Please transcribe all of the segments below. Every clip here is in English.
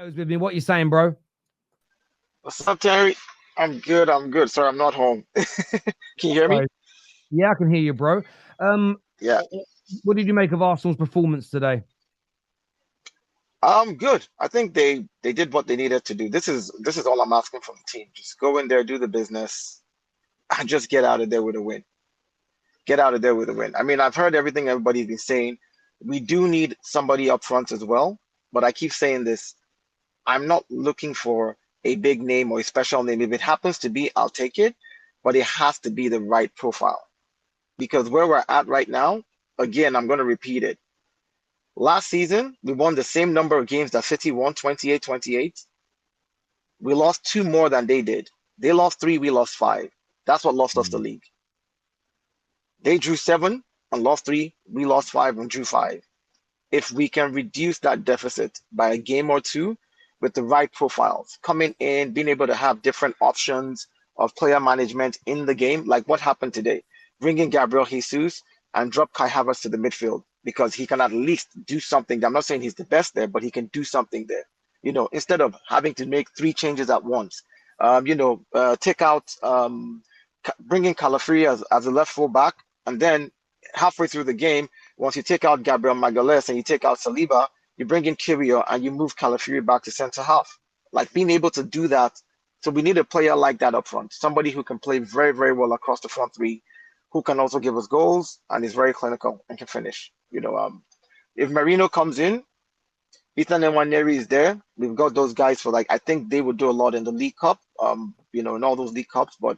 Joe's with me. What you saying, bro? What's up, Terry? I'm good. I'm good. Sorry, I'm not home. Can you hear me? Right. Yeah, I can hear you, bro. Um, Yeah. what did you make of Arsenal's performance today? Good. I think they did what they needed to do. This is all I'm asking from the team. Just go in there, do the business, and just get out of there with a win. Get out of there with a win. I mean, I've heard everything everybody's been saying. We do need somebody up front as well, but I keep saying this. I'm not looking for a big name or a special name. If it happens to be, I'll take it, but it has to be the right profile. Because where we're at right now, again, I'm going to repeat it. Last season, we won the same number of games that City won, 28-28. We lost two more than they did. They lost three, we lost five. That's what lost us the Mm. league. They drew seven and lost three. We lost five and drew five. If we can reduce that deficit by a game or two with the right profiles, coming in, being able to have different options of player management in the game, like what happened today, bringing Gabriel Jesus and drop Kai Havertz to the midfield because he can at least do something. I'm not saying he's the best there, but he can do something there. Instead of having to make three changes at once, take out, bringing Calafri as a left full back, and then halfway through the game, once you take out Gabriel Magalhaes and you take out Saliba, you bring in Kiwior and you move Calafuri back to centre half. Like being able to do that. So we need a player like that up front, somebody who can play very, very well across the front three, who can also give us goals and is very clinical and can finish. If Marino comes in, Ethan Nwaneri is there. We've got those guys for, like, I think they would do a lot in the League Cup, in all those League Cups. But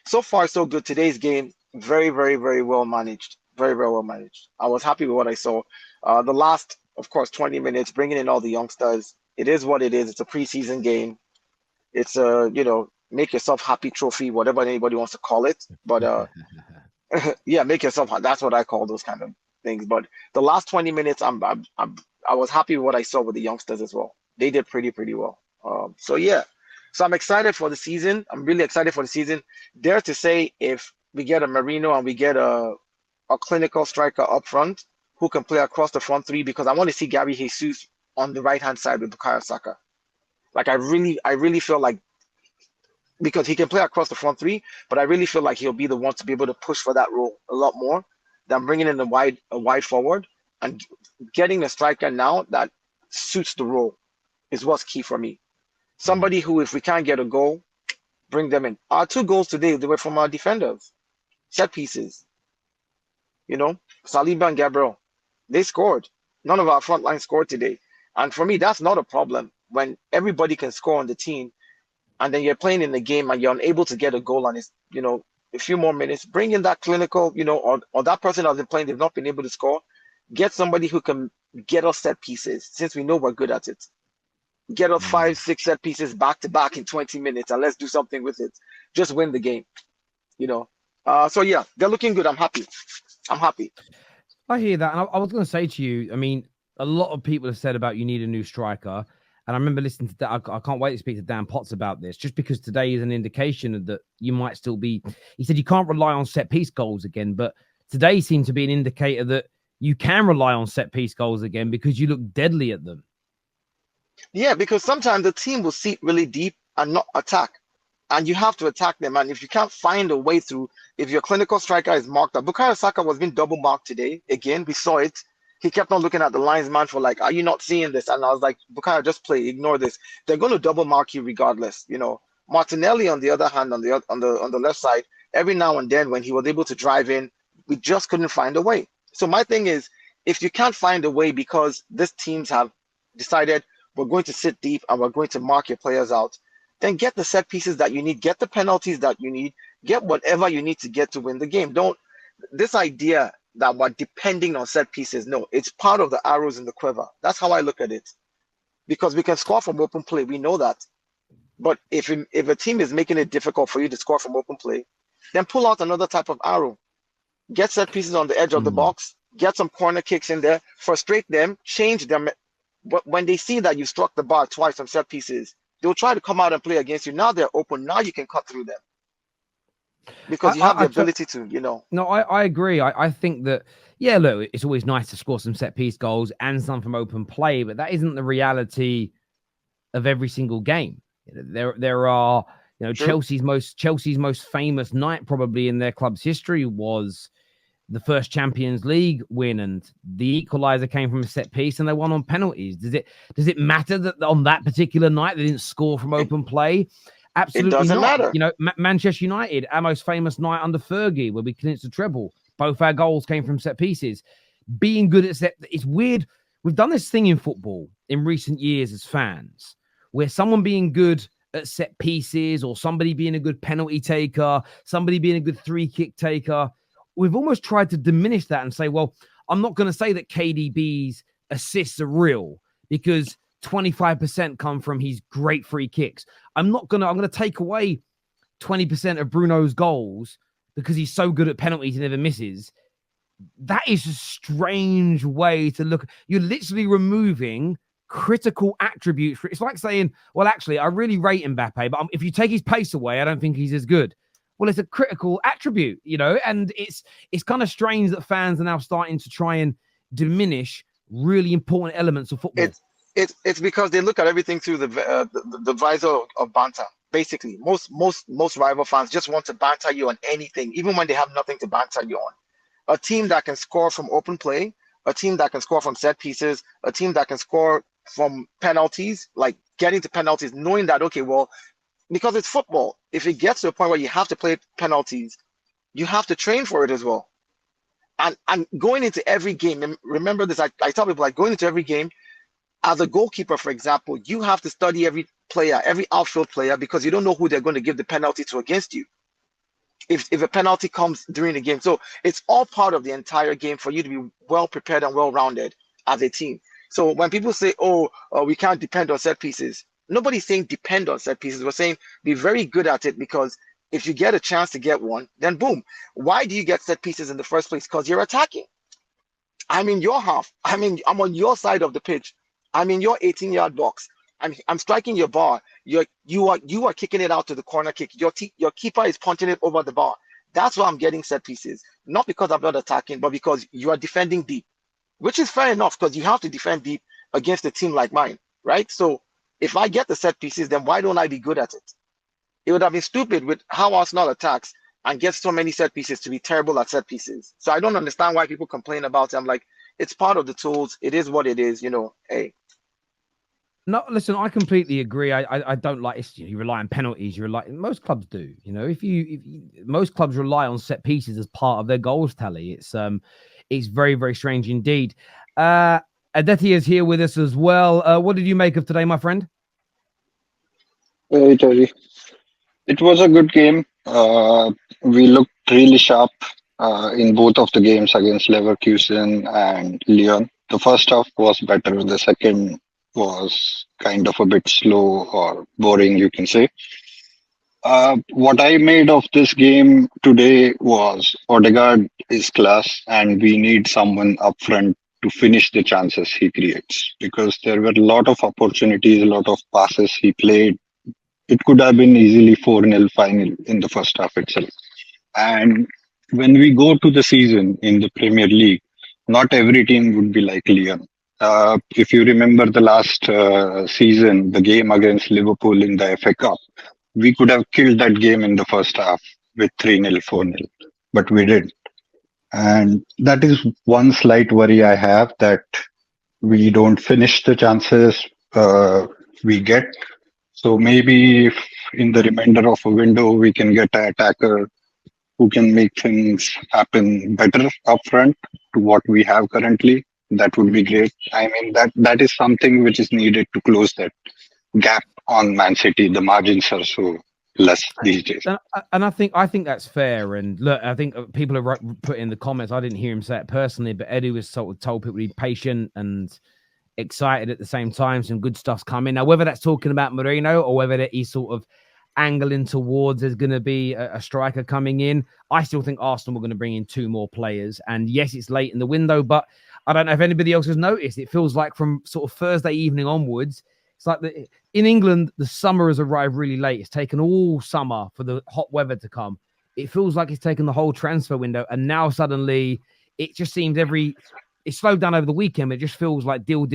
so far, so good. Today's game, very, very, very well managed. Very, very well managed. I was happy with what I saw. The last, of course, 20 minutes, bringing in all the youngsters. It is what it is. It's a preseason game. It's a, make yourself happy trophy, whatever anybody wants to call it. But yeah, make yourself. That's what I call those kind of things. But the last 20 minutes, I was happy with what I saw with the youngsters as well. They did pretty, pretty well. So yeah, so I'm excited for the season. I'm really excited for the season. Dare to say, if we get a Marino and we get a clinical striker up front who can play across the front three, because I want to see Gary Jesus on the right hand side with Bukayo Saka. Like I really feel like, because he can play across the front three, but I really feel like he'll be the one to be able to push for that role a lot more than bringing in a wide forward, and getting a striker now that suits the role is what's key for me. Mm. Somebody who, if we can't get a goal, bring them in. Our two goals today, they were from our defenders, set pieces. You know, Saliba and Gabriel, they scored. None of our front line scored today, and for me, that's not a problem when everybody can score on the team and then you're playing in the game and you're unable to get a goal and it's, a few more minutes, bring in that clinical, or that person has been playing, they've not been able to score. Get somebody who can get us set pieces, since we know we're good at it. Get us Mm. five, six set pieces back to back in 20 minutes and let's do something with it. Just win the game, you know. So yeah, they're looking good. I'm happy. I'm happy. I hear that, and I was going to say to you. I mean, a lot of people have said about you need a new striker, and I remember listening to that. I can't wait to speak to Dan Potts about this, just because today is an indication that you might still be. He said you can't rely on set piece goals again, but today seemed to be an indicator that you can rely on set piece goals again because you look deadly at them. Yeah, because sometimes the team will sit really deep and not attack. And you have to attack them. And if you can't find a way through, if your clinical striker is marked up, Bukayo Saka was being double marked today. Again, we saw it. He kept on looking at the linesman for, like, are you not seeing this? And I was like, Bukayo, just play, ignore this. They're going to double mark you regardless. Martinelli, on the other hand, on the left side, every now and then when he was able to drive in, we just couldn't find a way. So my thing is, if you can't find a way because these teams have decided we're going to sit deep and we're going to mark your players out, then get the set pieces that you need, get the penalties that you need, get whatever you need to get to win the game. Don't This idea that we're depending on set pieces. No, it's part of the arrows in the quiver. That's how I look at it. Because we can score from open play, we know that. But if a team is making it difficult for you to score from open play, then pull out another type of arrow. Get set pieces on the edge of the Mm. box, get some corner kicks in there, frustrate them, change them. But when they see that you struck the bar twice on set pieces, they'll try to come out and play against you. Now they're open. Now you can cut through them I, because you have I, the I to- ability to. no, I agree. I think that, yeah, look, it's always nice to score some set piece goals and some from open play, but that isn't the reality of every single game. There are, True. Chelsea's most famous night probably in their club's history was the first Champions League win, and the equaliser came from a set piece, and they won on penalties. Does it matter that on that particular night they didn't score from It, open play? it Absolutely doesn't not. matter. Manchester United, our most famous night under Fergie, where we clinched the treble. Both our goals came from set pieces. Being good at it's weird. We've done this thing in football in recent years as fans, where someone being good at set pieces, or somebody being a good penalty taker, somebody being a good free kick taker, we've almost tried to diminish that and say, well, I'm not going to say that KDB's assists are real because 25% come from his great free kicks. I'm going to take away 20% of Bruno's goals because he's so good at penalties and never misses. That is a strange way to look. You're literally removing critical attributes. It's like saying, well, actually, I really rate Mbappe, but if you take his pace away, I don't think he's as good. Well, it's a critical attribute, and it's kind of strange that fans are now starting to try and diminish really important elements of football. It's because they look at everything through the visor of banter. Basically, most rival fans just want to banter you on anything, even when they have nothing to banter you on. A team that can score from open play, a team that can score from set pieces, a team that can score from penalties, like getting to penalties, knowing that, okay, well, because it's football, if it gets to a point where you have to play penalties, you have to train for it as well. And going into every game, and remember this, I tell people, like, going into every game, as a goalkeeper, for example, you have to study every player, every outfield player, because you don't know who they're going to give the penalty to against you if a penalty comes during the game. So it's all part of the entire game for you to be well prepared and well rounded as a team. So when people say, we can't depend on set pieces, nobody's saying depend on set pieces. We're saying be very good at it, because if you get a chance to get one, then boom. Why do you get set pieces in the first place? Because you're attacking. I'm in your half. I'm on your side of the pitch. I'm in your 18-yard box. I'm striking your bar. You are kicking it out to the corner kick. Your keeper is punching it over the bar. That's why I'm getting set pieces. Not because I'm not attacking, but because you are defending deep, which is fair enough, because you have to defend deep against a team like mine, right? So if I get the set pieces, then why don't I be good at it? It would have been stupid with how Arsenal attacks and gets so many set pieces to be terrible at set pieces. So I don't understand why people complain about it. I'm like, it's part of the tools. It is what it is, hey. No, listen, I completely agree. I don't like it. You rely on penalties. Most clubs do. Most clubs rely on set pieces as part of their goals tally. It's very, very strange indeed. Adeti is here with us as well. What did you make of today, my friend? Hey, Terry. It was a good game. We looked really sharp in both of the games against Leverkusen and Lyon. The first half was better. The second was kind of a bit slow or boring, you can say. What I made of this game today was Odegaard is class, and we need someone up front to finish the chances he creates, because there were a lot of opportunities, a lot of passes he played. It could have been easily 4-0 final in the first half itself. And when we go to the season in the Premier League, not every team would be like Lyon. If you remember the last season, the game against Liverpool in the FA Cup, we could have killed that game in the first half with 3-0, 4-0, but we did. And that is one slight worry I have, that we don't finish the chances we get. So maybe if in the remainder of a window we can get an attacker who can make things happen better up front to what we have currently, that would be great. I mean, that is something which is needed to close that gap on Man City. The margins are so less these days. And I think that's fair. And look, I think people have put in the comments. I didn't hear him say it personally, but Eddie was sort of told people to be patient and excited at the same time. Some good stuff's coming. Now, whether that's talking about Moreno or whether he's sort of angling towards there's going to be a striker coming in, I still think Arsenal are going to bring in 2 more players. And yes, it's late in the window, but I don't know if anybody else has noticed. It feels like from sort of Thursday evening onwards, it's like in England, the summer has arrived really late. It's taken all summer for the hot weather to come. It feels like it's taken the whole transfer window. And now suddenly it just seems it slowed down over the weekend. It just feels like deal.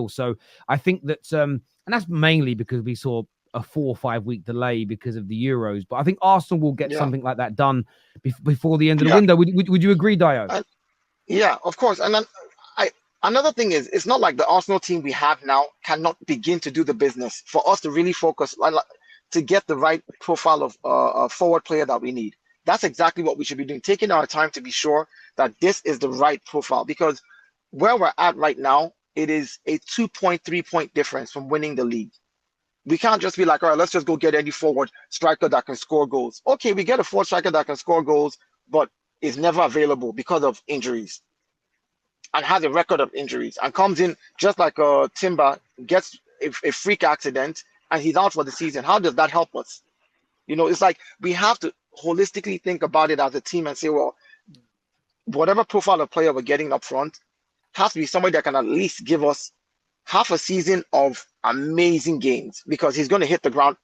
So I think that And that's mainly because we saw a 4 or 5 week delay because of the Euros. But I think Arsenal will get something like that done before the end of the window. Would you agree, Dio? Yeah, of course. And then another thing is, it's not like the Arsenal team we have now cannot begin to do the business for us to really focus to get the right profile of a forward player that we need. That's exactly what we should be doing, taking our time to be sure that this is the right profile. Because where we're at right now, it is a 2.3 point difference from winning the league. We can't just be like, all right, let's just go get any forward striker that can score goals. Okay, we get a forward striker that can score goals, but is never available because of injuries and has a record of injuries and comes in just like Timber, gets a freak accident and he's out for the season. How does that help us? It's like we have to holistically think about it as a team and say, well, whatever profile of player we're getting up front has to be somebody that can at least give us half a season of amazing games, because he's going to hit the ground.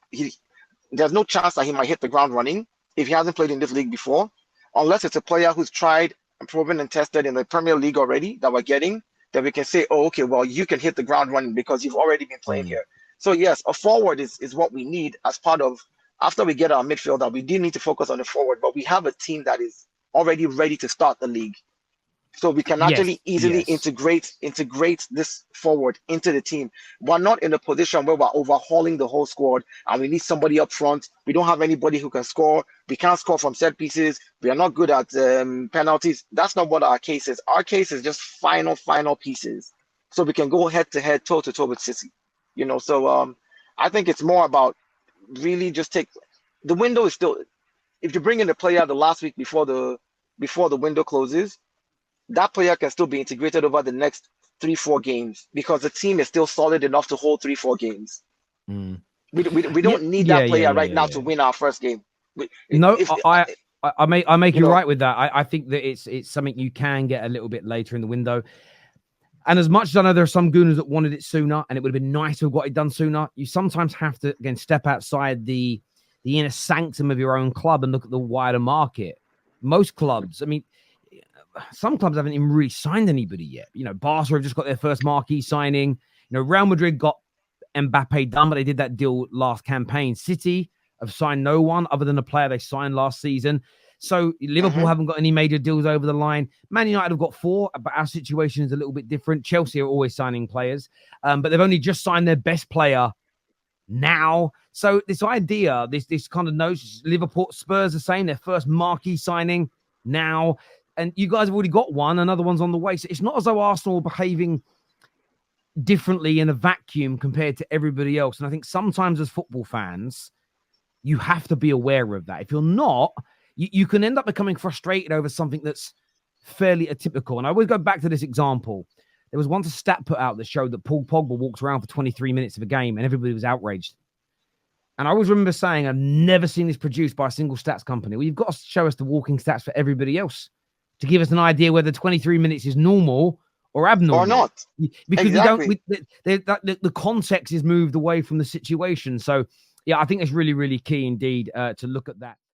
There's no chance that he might hit the ground running if he hasn't played in this league before, unless it's a player who's tried and proven and tested in the Premier League already that we're getting, that we can say, oh, okay, well, you can hit the ground running because you've already been playing here. So yes, a forward is what we need as part of, after we get our midfielder, we do need to focus on the forward, but we have a team that is already ready to start the league. So we can actually easily integrate this forward into the team. We're not in a position where we're overhauling the whole squad and we need somebody up front. We don't have anybody who can score. We can't score from set pieces. We are not good at penalties. That's not what our case is. Our case is just final pieces. So we can go head to head, toe to toe with City. So I think it's more about really just the window is still, if you bring in the player the last week before the window closes, that player can still be integrated over the next 3-4 games because the team is still solid enough to hold 3-4 games. We don't need that player right now to win our first game. I make you right with that. I think that it's something you can get a little bit later in the window. And as much as I know there are some gooners that wanted it sooner, and it would have been nice to have got it done sooner, you sometimes have to, again, step outside the inner sanctum of your own club and look at the wider market. Most clubs, I mean, some clubs haven't even really signed anybody yet. Barca have just got their first marquee signing. Real Madrid got Mbappe done, but they did that deal last campaign. City have signed no one other than a player they signed last season. So Liverpool haven't got any major deals over the line. Man United have got 4, but our situation is a little bit different. Chelsea are always signing players, but they've only just signed their best player now. So this idea, this kind of notion, Liverpool, Spurs are saying their first marquee signing now. And you guys have already got one. Another one's on the way. So it's not as though Arsenal are behaving differently in a vacuum compared to everybody else. And I think sometimes as football fans, you have to be aware of that. If you're not, you can end up becoming frustrated over something that's fairly atypical. And I always go back to this example. There was once a stat put out that showed that Paul Pogba walked around for 23 minutes of a game and everybody was outraged. And I always remember saying, I've never seen this produced by a single stats company. Well, you've got to show us the walking stats for everybody else to give us an idea whether 23 minutes is normal or abnormal. Or not. Because the context is moved away from the situation. So, yeah, I think it's really, really key indeed to look at that.